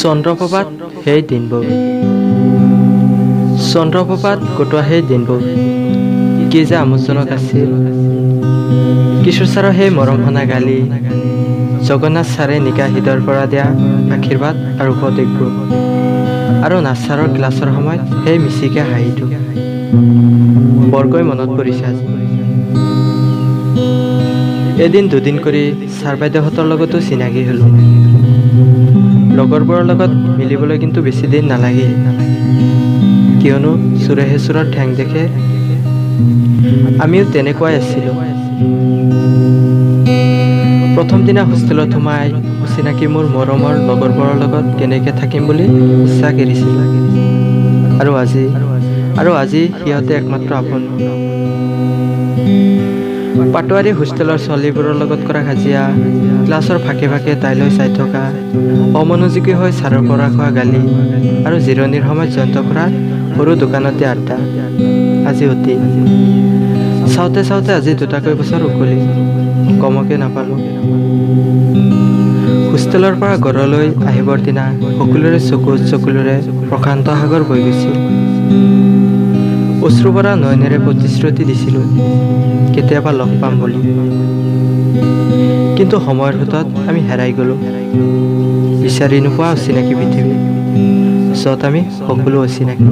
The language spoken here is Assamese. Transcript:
চন্দ্ৰপ্ৰভাত সেই দিনবোৰ চন্দ্ৰপ্ৰভাত কটোৱা সেই দিনবোৰ কি যে আমোদজনক আছিল। কিশোৰ ছাৰৰ সেই মৰমসনা গালি, জগন্নাথ ছাৰে নিকাশিতৰ পৰা দিয়া আশীৰ্বাদ আৰু উপদেশবোৰ, আৰু নাচ ছাৰৰ ক্লাছৰ সময়ত সেই মিচিকে হাঁহিটো বৰকৈ মনত পৰিছে আজি। এদিন দুদিন কৰি ছাৰ বাইদেউহঁতৰ লগতো চিনাকি হ'লোঁ। লগৰবোৰৰ লগত মিলিবলৈ কিন্তু বেছি দিন নালাগিল, কিয়নো চোৰেহে চোৰৰ ঠেং দেখে। আমিও তেনেকুৱাই আছিলোঁ। প্ৰথম দিনা হোষ্টেলত সোমাই অচিনাকি মোৰ মৰমৰ লগৰবোৰৰ লগত কেনেকৈ থাকিম বুলি ইচ্ছা কৰিছিল। আৰু আজি সিহঁতে একমাত্ৰ আপোন। পাটোৱাৰী হোষ্টেলৰ ছোৱালীবোৰৰ লগত কৰা কাজিয়া, ক্লাছৰ ফাঁকে ফাঁকে তাইলৈ চাই থকা, অমনোযোগী হৈ ছাৰৰ পৰা খোৱা গালি, আৰু জিৰণিৰ সময়ত জয়ন্ত খুৰাৰ সৰু দোকানতে আড্ডা আজি অতি। চাওঁতে চাওঁতে আজি দুটাকৈ বছৰ উকলি, কমকে নাপালোঁ। হোষ্টেলৰ পৰা ঘৰলৈ আহিবৰ দিনা সকলোৰে চকুলোৰে প্ৰশান্ত সাগৰ বৈ গৈছিল। অশ্ৰুভৰা নয়নেৰে প্ৰতিশ্ৰুতি দিছিলোঁ কেতিয়াবা লগ পাম বুলি, কিন্তু সময়ৰ সোঁতত আমি হেৰাই গ'লোঁ। বিচাৰি নোপোৱা অচিনাকি পৃথিৱী, য'ত আমি সকলো অচিনাকি।